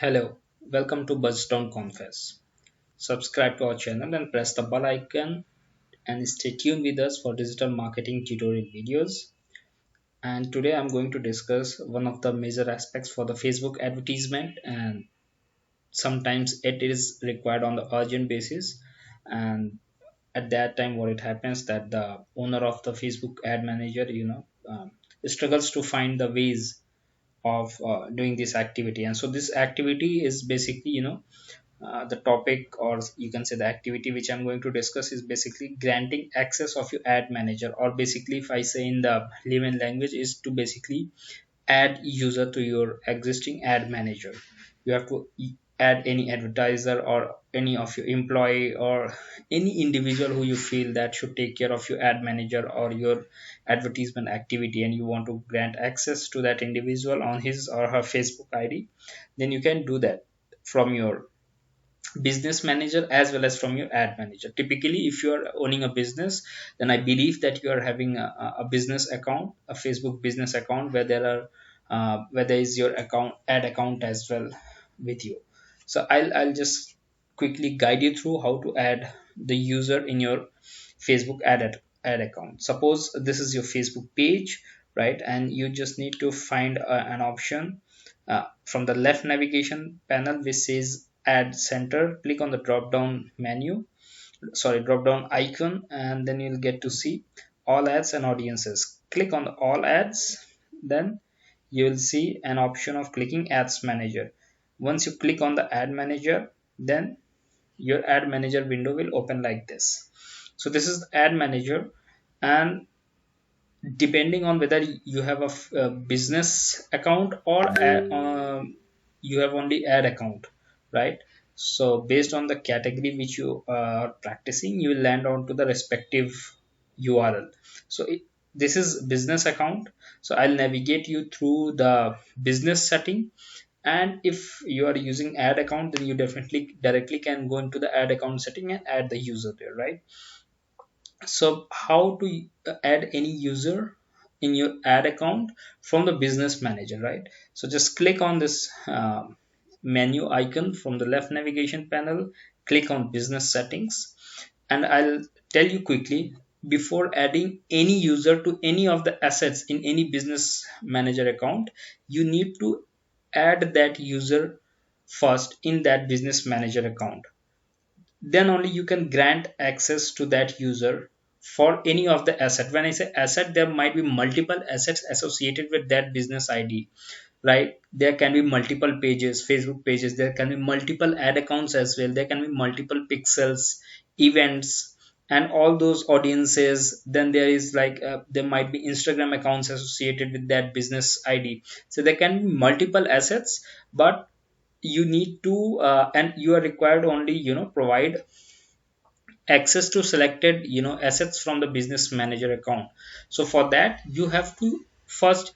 Hello, welcome to Buzzdown Confess. Subscribe to our channel and press the bell icon and stay tuned with us for digital marketing tutorial videos. And today I'm going to discuss one of the major aspects for the Facebook advertisement, and sometimes it is required on the urgent basis. And at that time what it happens that the owner of the Facebook ad manager struggles to find the ways of doing this activity. And so this activity is basically the topic, or you can say the activity which I'm going to discuss, is basically granting access of your ad manager, or basically if I say in the layman language is to basically add user to your existing ad manager. You have to add any advertiser or any of your employee or any individual who you feel that should take care of your ad manager or your advertisement activity, and you want to grant access to that individual on his or her Facebook ID. Then you can do that from your business manager as well as from your ad manager. Typically if you are owning a business, then I believe that you are having a business account, a Facebook business account, where there are where there is your account, ad account as well with you. So I'll just quickly guide you through how to add the user in your Facebook ad account. Suppose this is your Facebook page, right? And you just need to find an option from the left navigation panel which says add center. Click on the drop down menu, sorry, drop down icon, and then you'll get to see all ads and audiences. Click on the all ads, then you will see an option of clicking ads manager. Once you click on the ad manager, then your ad manager window will open like this. So this is the ad manager, and depending on whether you have a business account or you have only ad account, right? So based on the category which you are practicing, you will land on to the respective URL. So this is business account, so I'll navigate you through the business setting. And if you are using ad account, then you definitely directly can go into the ad account setting and add the user there, right? So how to add any user in your ad account from the business manager, right? So just click on this menu icon from the left navigation panel, click on business settings, and I'll tell you quickly, before adding any user to any of the assets in any business manager account, you need to add that user first in that business manager account. Then only you can grant access to that user for any of the asset. When I say asset, there might be multiple assets associated with that business ID, right? There can be multiple pages, Facebook pages, there can be multiple ad accounts as well, there can be multiple pixels, events, and all those audiences. Then there is like there might be Instagram accounts associated with that business ID. So there can be multiple assets, but you need to and you are required only provide access to selected assets from the business manager account. So for that you have to first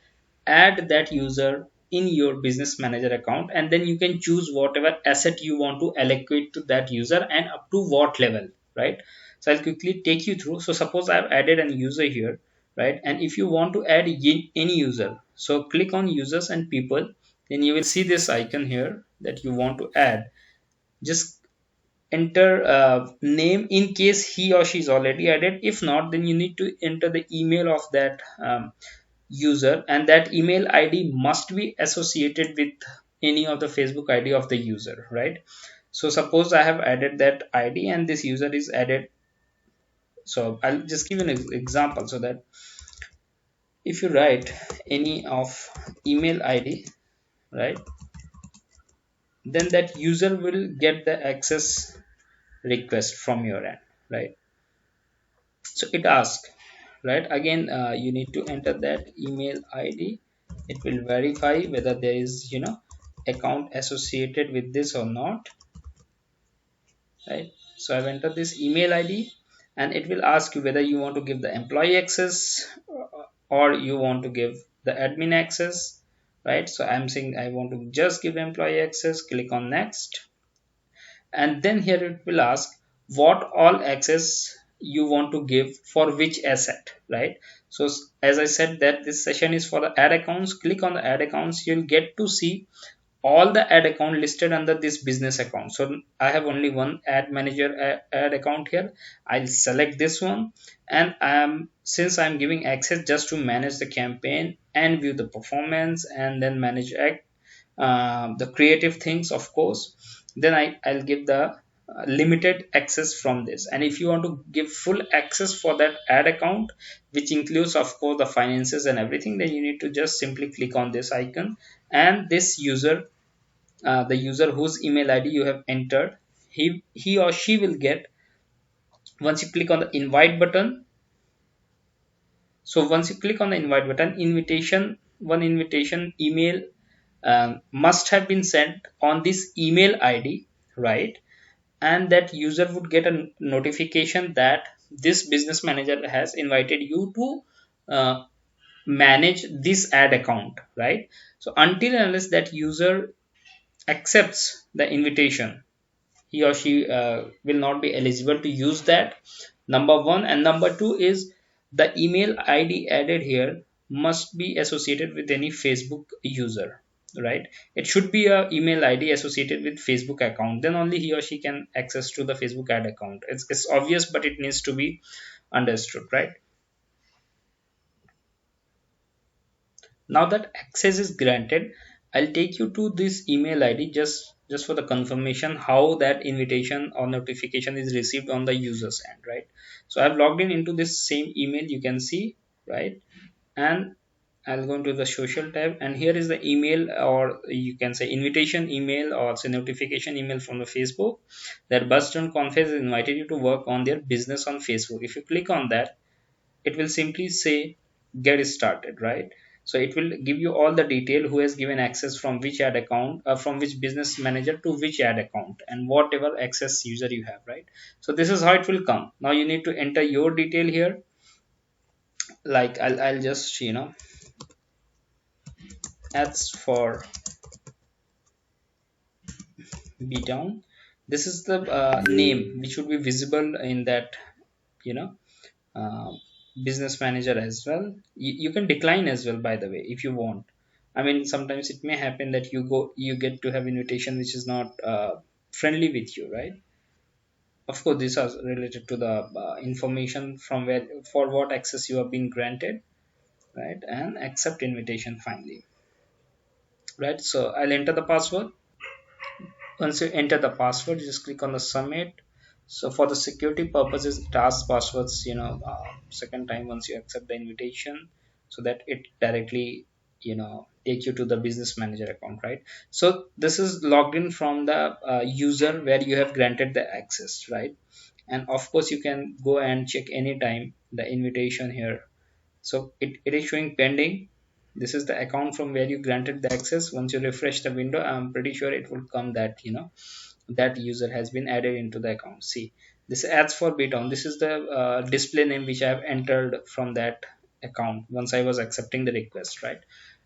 add that user in your business manager account, and then you can choose whatever asset you want to allocate to that user and up to what level, right? So I'll quickly take you through. So suppose I've added an user here, right? And if you want to add any user, so click on users and people, then you will see this icon here that you want to add. Just enter name in case he or she is already added. If not, then you need to enter the email of that user, and that email ID must be associated with any of the Facebook ID of the user, right? So suppose I have added that ID and this user is added. So I'll just give an example, so that if you write any of email ID, right, then that user will get the access request from your end, right? So it asks, right, again you need to enter that email ID. It will verify whether there is account associated with this or not, right? So I've entered this email ID, and it will ask you whether you want to give the employee access or you want to give the admin access, right? So I'm saying I want to just give employee access. Click on next, and then here it will ask what all access you want to give for which asset, right? So as I said that this session is for the ad accounts, click on the ad accounts. You'll get to see all the ad account listed under this business account. So I have only one ad manager ad account here. I'll select this one, and since I'm giving access just to manage the campaign and view the performance and then manage the creative things, of course, then I'll give the limited access from this. And if you want to give full access for that ad account, which includes of course the finances and everything, then you need to just simply click on this icon, and this user, the user whose email ID you have entered, he or she will get, once you click on the invite button. So once you click on the invite button, one invitation email must have been sent on this email ID, right? And that user would get a notification that this business manager has invited you to manage this ad account, right? So until and unless that user accepts the invitation, he or she will not be eligible to use that, number one. And number two is the email ID added here must be associated with any Facebook user, right? It should be a email ID associated with Facebook account, then only he or she can access to the Facebook ad account. It's obvious, but it needs to be understood, right? Now that access is granted, I'll take you to this email ID just for the confirmation how that invitation or notification is received on the user's end, right? So I've logged in into this same email, you can see, right? And I'll go into the social tab, and here is the email, or you can say invitation email or say notification email from the Facebook, that Buzzdone Conference invited you to work on their business on Facebook. If you click on that, it will simply say get started, right? So it will give you all the detail, who has given access from which ad account, from which business manager to which ad account, and whatever access user you have, right? So this is how it will come. Now you need to enter your detail here, like I'll just ads for B Town. This is the name which would be visible in that, you know uh, business manager as well. You can decline as well, by the way, if you want. I mean, sometimes it may happen that you get to have invitation which is not friendly with you, right? Of course, these are related to the information from where, for what access you have been granted, right? And accept invitation finally, right? So I'll enter the password. Once you enter the password, just click on the submit. So for the security purposes, it asks passwords, second time once you accept the invitation, so that it directly, take you to the business manager account, right? So this is logged in from the user where you have granted the access, right? And of course, you can go and check anytime the invitation here. So it is showing pending. This is the account from where you granted the access. Once you refresh the window, I'm pretty sure it will come that that user has been added into the account. See, this ads for BTown. This is the display name which I have entered from that account once I was accepting the request, right?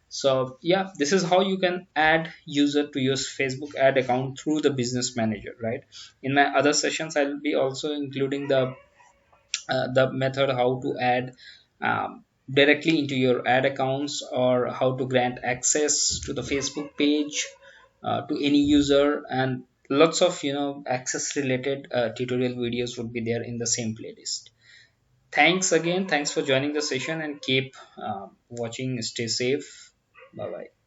So yeah, this is how you can add user to your Facebook ad account through the business manager, right? In my other sessions, I will be also including the method how to add directly into your ad accounts, or how to grant access to the Facebook page to any user, and lots of access related tutorial videos would be there in the same playlist. Thanks again, thanks for joining the session, and keep watching. Stay safe. Bye bye.